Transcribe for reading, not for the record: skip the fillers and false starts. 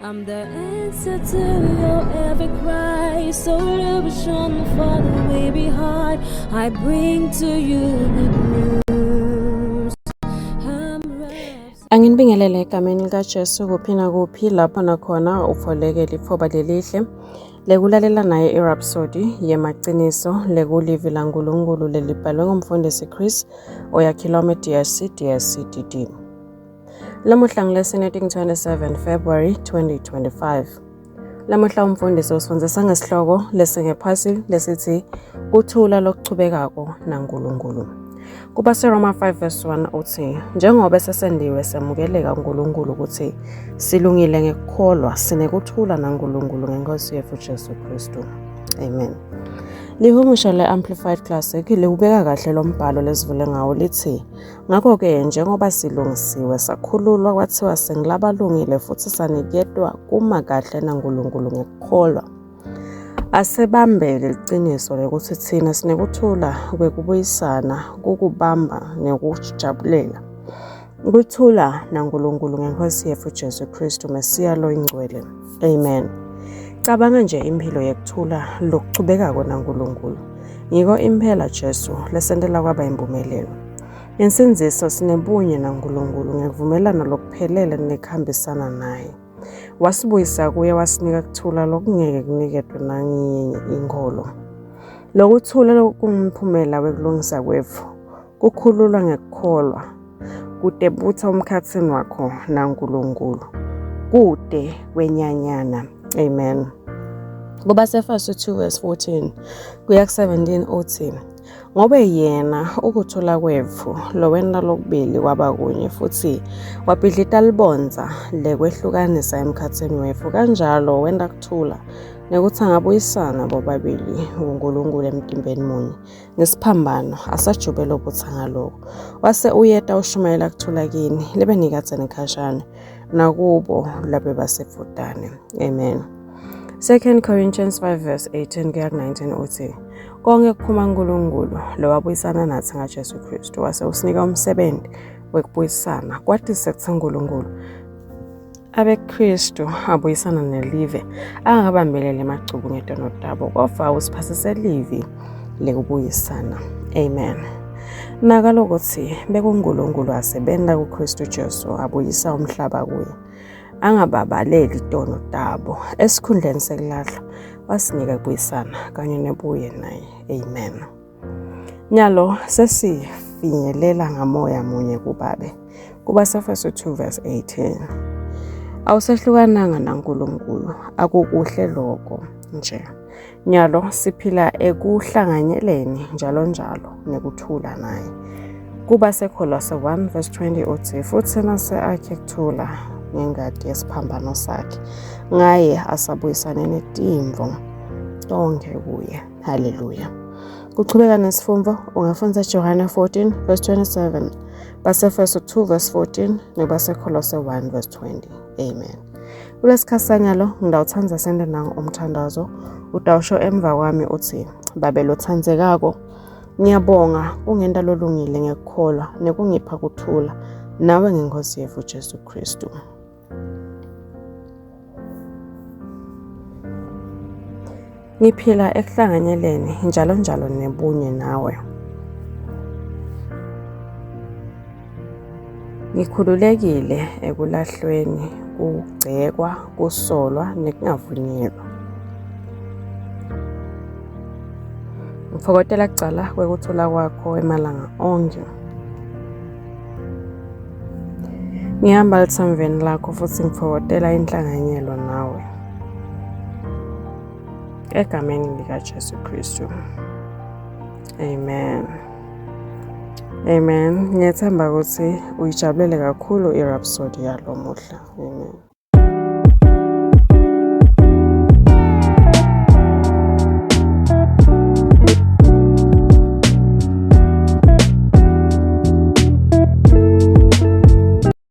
I'm the answer to your every cry. So illusion for the way behind. I bring to you good news. Anginibingelele egameni likaJesu kuphi nakuphi lapho nakhona ufolekele ithuba lelihle lekulalela naye iRhapsody yemaqiniso lekulivi laNkulunkulu lelibhalwe ngumfundisi Chris oyakhilwa DSCDD. Lamuhla ngilesine 27 February 2025. Lamuhla umfundisi usifundisa ngesihloko lesingephasi lesithi uthula lokuchubekako naNkulunkulu. Kuba seRoma 5:1 uthi njengoba sesendiwe semukeleka uNkulunkulu ukuthi silungile ngekukholwa sinekuthula naNkulunkulu ngeNkosi yethu Jesu Kristu. Amen. Lihumusha le-Amplified Classic liubeka kahle lo mbhalo lesivule ngawo lithi ngakho-ke njengoba silungisiwe sakhululwa kwathiwa sengilabalungile futhi saniketwa kuma kahle naNkulunkulu ngekukholwa. Asebambele iqiniso lokuthi thina sinekuthula kwekubuyisana kukubamba nekujabulela ukuthula naNkulunkulu ngeNkosi yethu Jesu Kristu Mesiya lo ingcwele. Amen. Cabanga nje impilo yekuthula lokuchubekako naNkulunkulu. Yiko impela Jesu lesendela kwaba impumelelo. Insinziso sinebunye naNkulunkulu ngekuvumelana lokuphelele nekhambisana naye. Wasibuyisa kuye wasinika kuthula lokungeke kuniketwe nangenye inkolo. Lokuthula lokungumphumela wekulungisa kwethu kukhululwa ngekukholwa kudebutha umkhathini wakho naNkulunkulu kude kwenyanyana. Amen. Kuba seFesu 2:14 kuya ku-17 uthi ngobe yena ukuthula kwethu lo wena lokubili kwabakunye futhi wabhidlita libonza lekwehlukanisa emkhathini wethu kanjalo wenda kuthula nekuthi angabuyisana bobabili uNkulunkulu emtimbeni munye ngesiphambano asajubela ubuthanga lokho wase uyeta ushumayela kuthula kini libe nikatheni khashana nakubo labe basefudane. Amen. 2 Corinthians 5:18 kuya ku-19 uthi konke kuphuma kuNkulunkulu lo wabuyisana nathi ngaJesu Kristu wase usinika umsebenzi wekubuyisana kwathi sekuthi uNkulunkulu abeKristu abuyisana nelive angabambelele emacubu ngetono dabo kodwa usiphasise livi lekubuyisana. Amen. Nakalokuthi bekuNkulunkulu asebenta kuKristu Jesu abuyisa umhlaba kuye angababaleli itono dabo esikhundleni sekulahla wasinika kubuyisana kanye nebuye naye. Amen. Nyalo sesifinyelela ngamoya munye kubabe kuba seFesu 2:18 awusehlukananga naNkulunkulu akukuhle lokho nje nyalo siphila ekuhlanganyeleni njalo nekuthula naye kuba seKolose 1:20 uthi futhi nase akhe kuthula ngengadi yesiphambano sakhe ngaye asabuyisane netimvo tonke kuye. Haleluya. Kuchubeka nesifumbo ungafunda Johana 14:27 baseFesu 2:14 nebaseKolose 1:20. Amen. Kulesikhasanyalo ngidawuthanza sende nango umthandazo udawusho emva kwami uthi babelo thandzekako ngiyabonga kungenda lolungile ngekukholwa nekungipha kuthula nawe ngeNkosi yethu Jesu Kristu. Ngiphila ekuhlanganyeleni njalo nebunye nawe. Ngikhululekile ekulahlweni kugcekwa kusolwa nekungavunyelwa. Ngifokotela kucala kwekuthula kwakho emalanga onke. Ngihamba lithamveni lakho futhi ngifokotela inhlanganyelo nawe. Egameni likaJesu Kristu. Amen. Amen. Ngiyethemba ukuthi uyijabulele kakhulu iRhapsody yalo muhla. Amen.